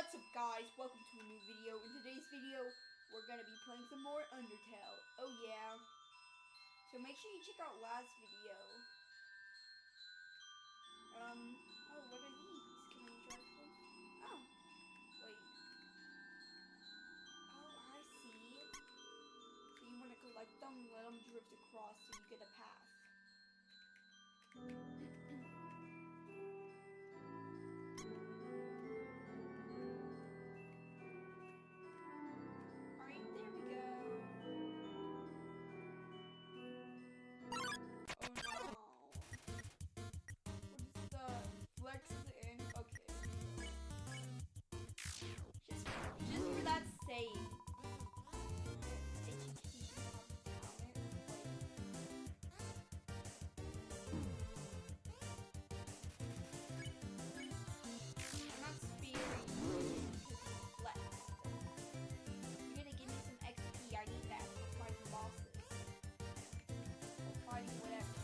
What's up guys, welcome to a new video. In today's video, we're gonna be playing some more Undertale. Oh yeah. So make sure you check out last video. Oh, what are these? Can I charge them? Oh, wait. Oh, I see. So you wanna collect them, let them drift across so you get a path. Alright, there we go. Oh no. What is the flex in? Okay. Just for that sake. I'm not spearing because it's flex. You're gonna give me some XP. I need that for fighting bosses. Or fighting whatever.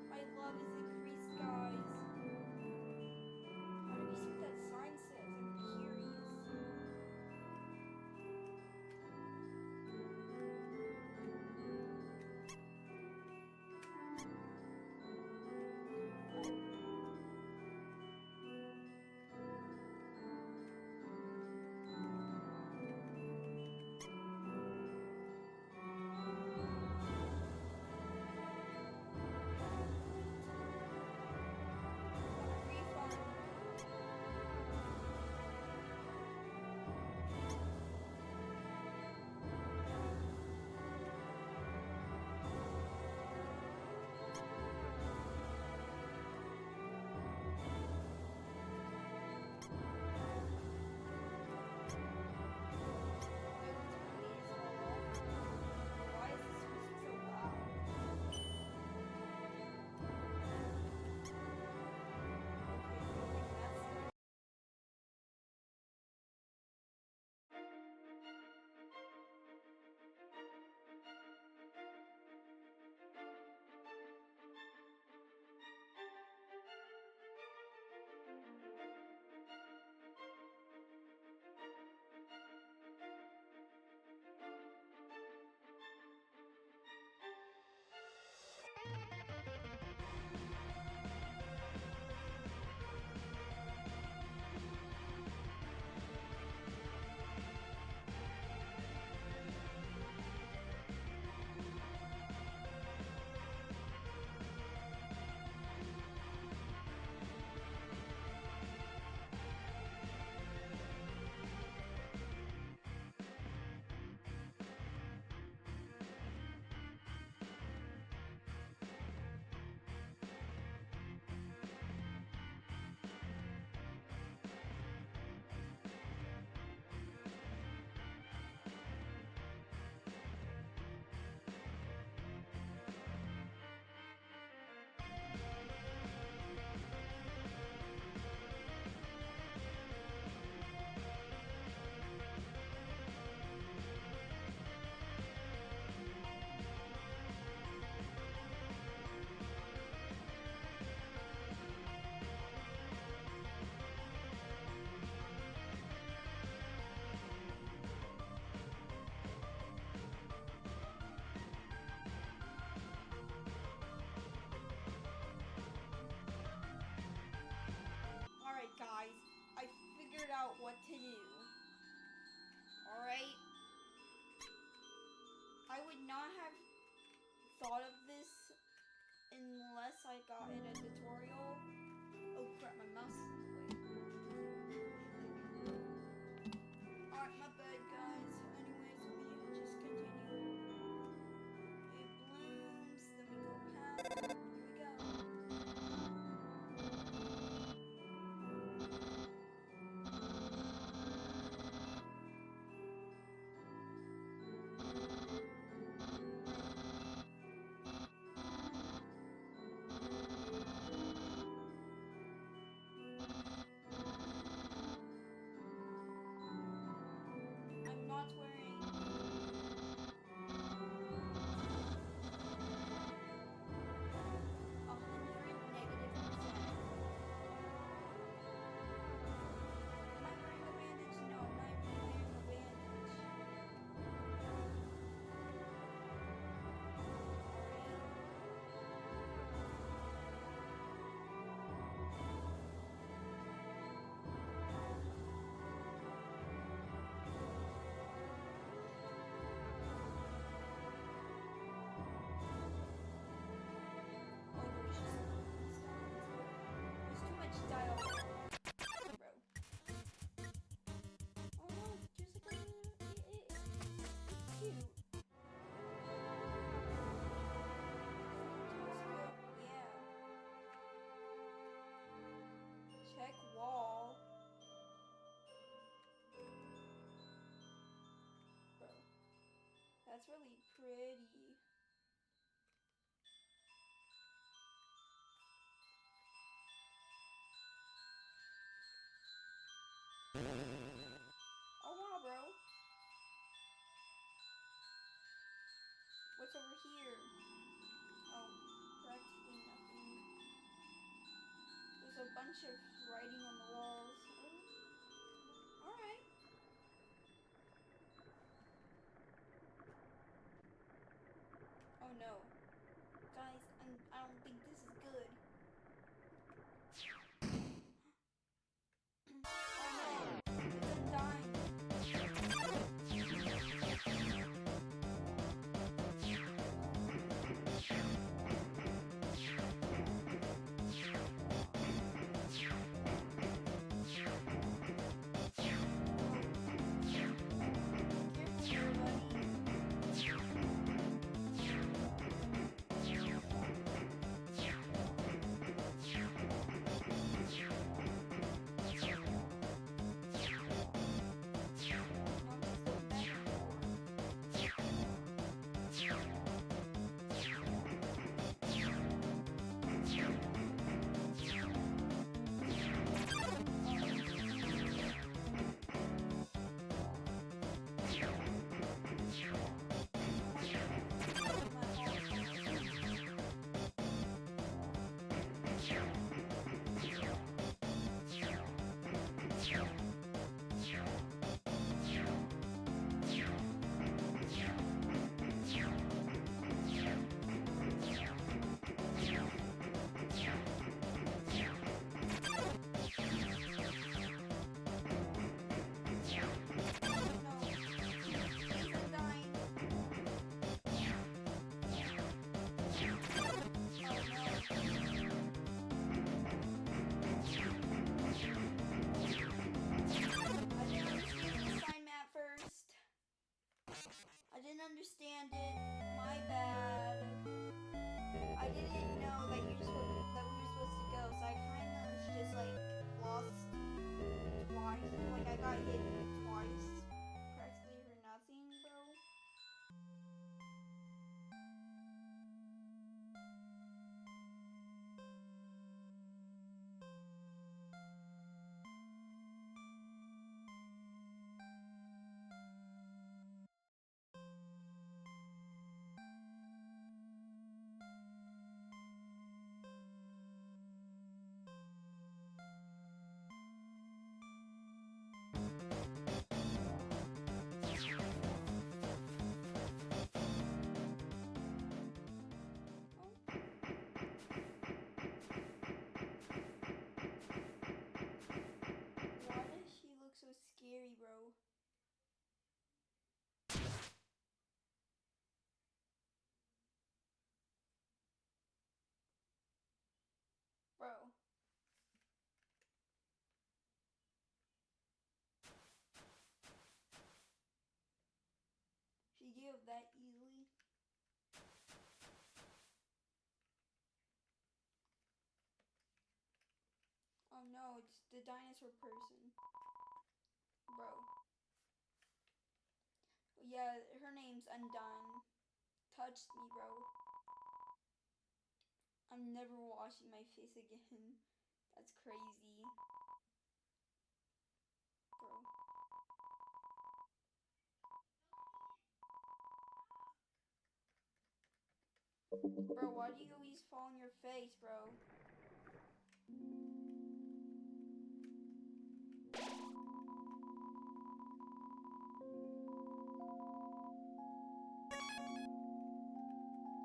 My love is increased, guys. How do we see what that sign says? I'm curious. Refund. Why is this music so loud? Okay, building master. Alright guys, I figured out what to do. Alright? I would not have thought of this unless I got in a tutorial. Oh crap, my mouse is in the way. Alright, my bad guys. Anyways, let me just continue. It blooms, then we go past. Here we go. it's really pretty. Oh wow, bro. What's over here? Oh, practically nothing. There's a bunch of writing on the walls. Oh. Alright. Oh no. Guys, I don't think this is good. Oh no. It's undying. I didn't understand it. My bad. I didn't know that we were supposed to go, so I kind of just like lost twice. Like I got hit twice, practically for nothing, bro. Why does she look so scary, bro? Bro. She gave up that easily. Oh no, it's the dinosaur person. Bro. Yeah, her name's Undone. Touched me, bro. I'm never washing my face again. That's crazy. Bro. Bro, why do you always fall on your face, bro?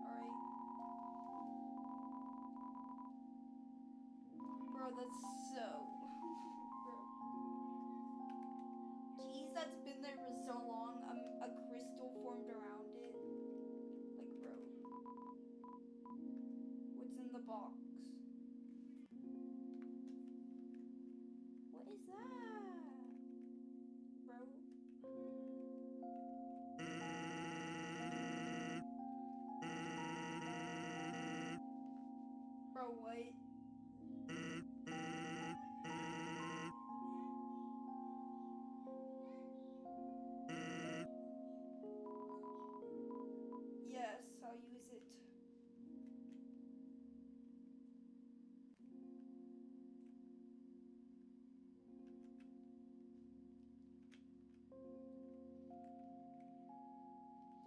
Alright. Bro, that's so... Bro. Jeez, that's been there for so long. A crystal formed around it. Like, bro. What's in the box? What is that? Bro. Bro, what?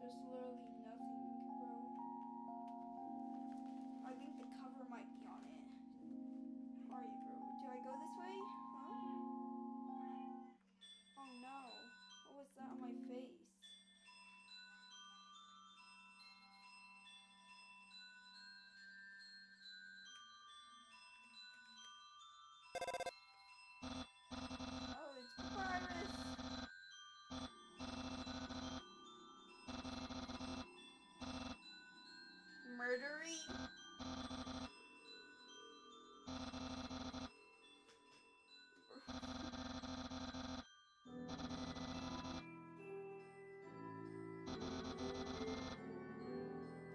there's literally nothing, bro. I think the cover might be on it. Alright, bro. Do I go this way? Huh? Oh no. What was that on my face? Oh, it's Papyrus! Murdery?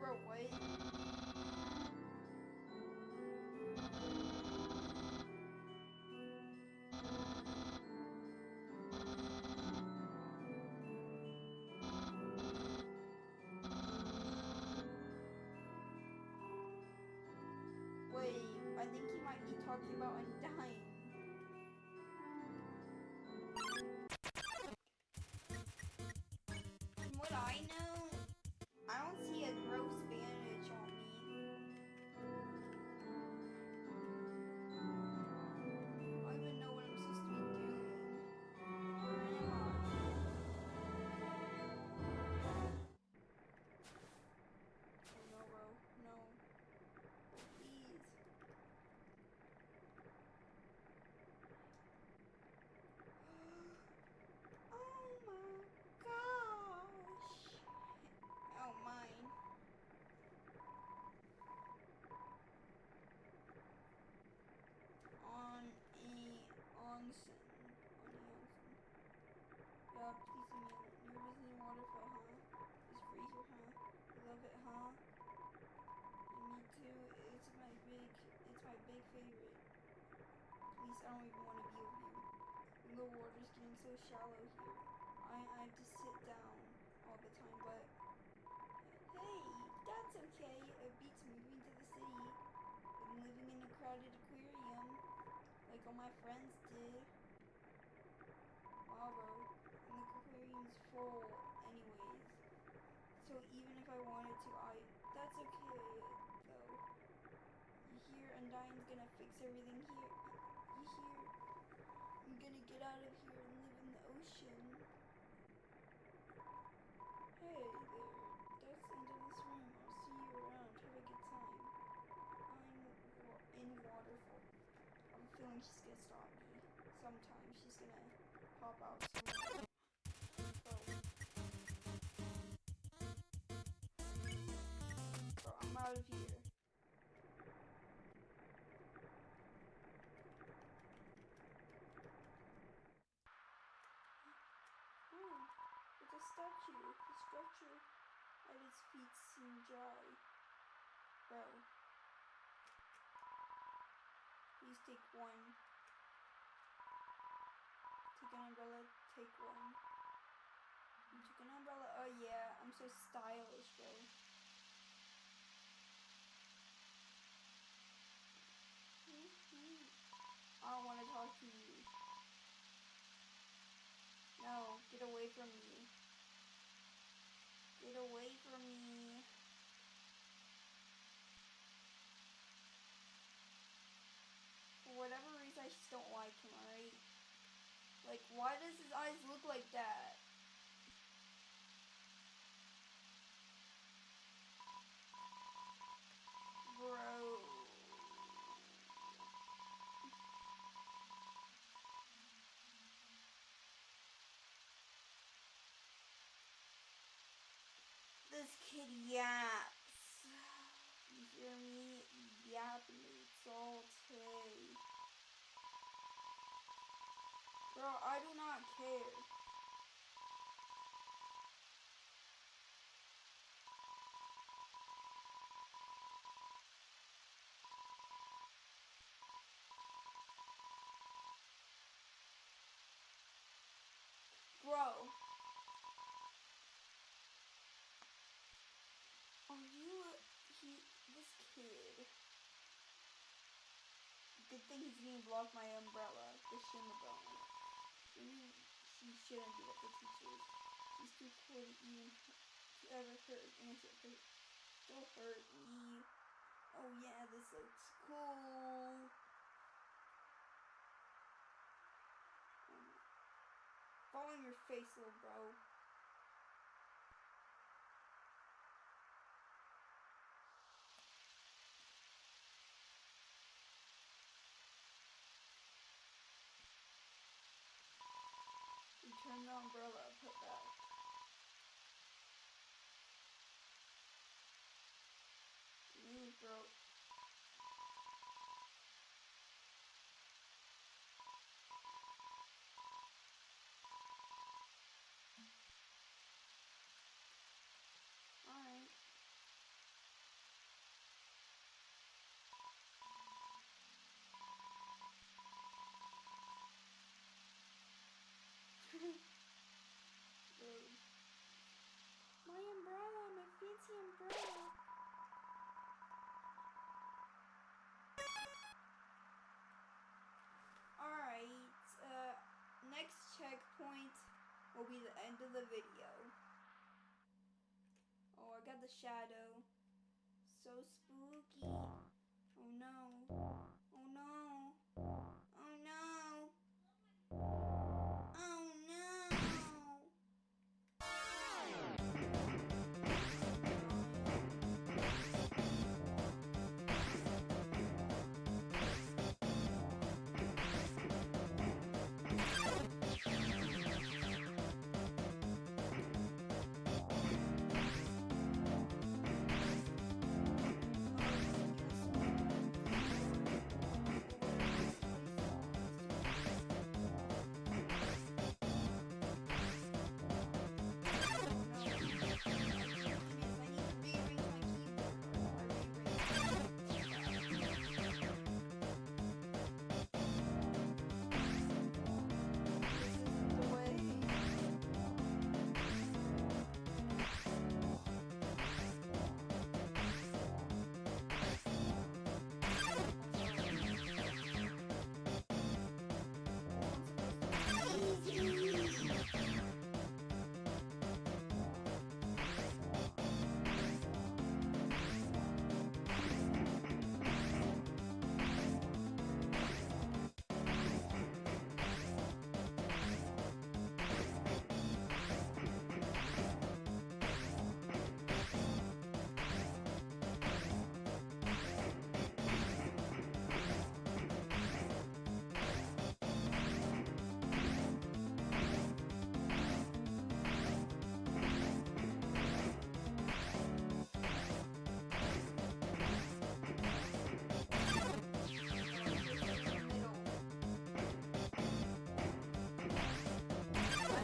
Bro, what? Wait, I think he might be talking about Undyne. From what I know, I don't see a gross bandage on me. I don't even know what I'm supposed to be doing. Where am I? Oh no, bro. No. Oh, please. Oh my gosh. Oh, mine. On a onsen. Yeah, please leave me alone. You're visiting waterfall, huh? It's free here, huh? You love it, huh? Yeah, me too. It's my big favorite. Please, I don't even want to be over here. The water's getting so shallow here. I have to sit down all the time, but hey, that's okay. It beats moving to the city and living in a crowded aquarium like all my friends did. Wow, bro. And the aquarium's full anyways. So even if I wanted to, that's okay, though. You hear Undyne's gonna fix everything here. You hear? I'm gonna get out of here and live in the ocean. Hey there, that's the end of this room. I'll see you around. Have a good time. I'm in Waterfall. I have a feeling she's gonna stop me. Sometime she's gonna pop out somewhere. Bro, I'm out of here. It's a statue. The structure at its feet seem dry. Bro. Please take one. Take an umbrella, take one. You took an umbrella? Oh yeah, I'm so stylish, bro. I don't want to talk to you. No, get away from me. Get away from me. For whatever reason, I just don't like him, alright? Like, why does his eyes look like that? Bro. This kid yaps. You hear me? Yapping. It's all day. Bro, I do not care. Bro. Are you this kid? Good thing he's gonna block my umbrella, the Shimabone. Maybe she shouldn't be at the teachers. She's too cool to even ever hurt and don't hurt me. Oh yeah, this looks cool. Fall on your face, little bro. Return the umbrella, put back. Move, bro. Alright. My umbrella, my fancy umbrella. Alright, next checkpoint will be the end of the video. Oh, I got the shadow. So spooky. Oh no. Oh no. Oh no. Oh no.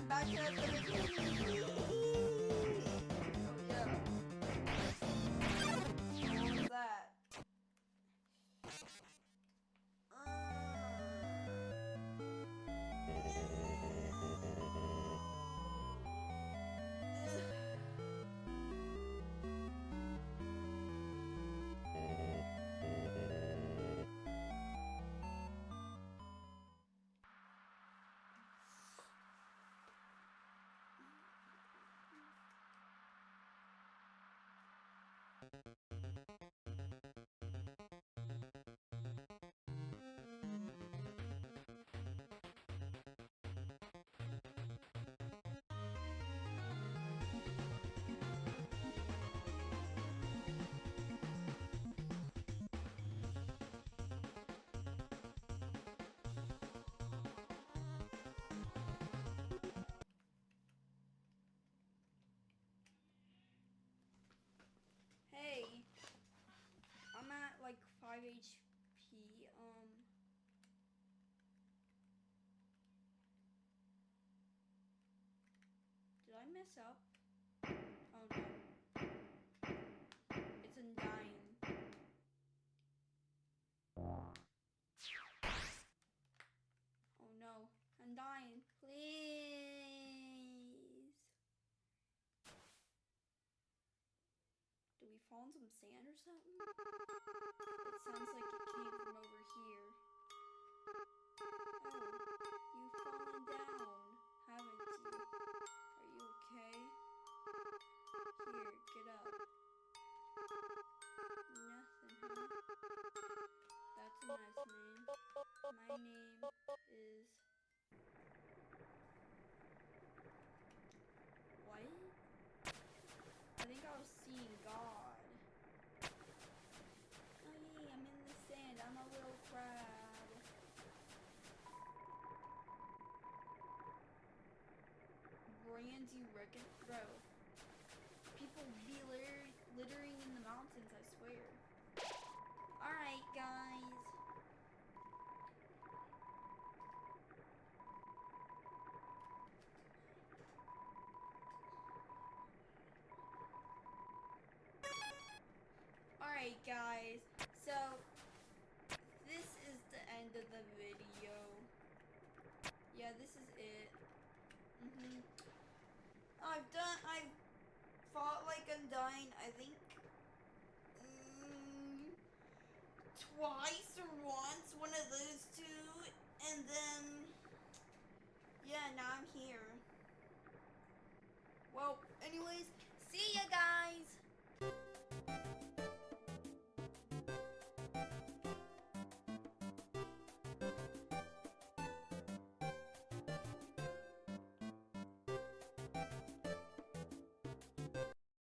Back at the beginning. Oh yeah. What was that? Hey, I'm at like 5 HP. Did I mess up? Oh no. It's Undyne. Oh no. Undyne, please. Do we fall in some sand or something? It sounds like it came from over here. Oh, you've fallen down, haven't you? Are you okay? Here, nice name. My name is... What? I think I was seeing God. Oh yay, I'm in the sand. I'm a little crab. Brandy reckon, bro. People be littering in the mountains, I swear. Alright, guys. Alright, guys. So, this is the end of the video. Yeah, this is it. I've fought like Undyne, I think, twice or once, one of those two, and then, yeah, now I'm here. Well, anyways, see ya, guys!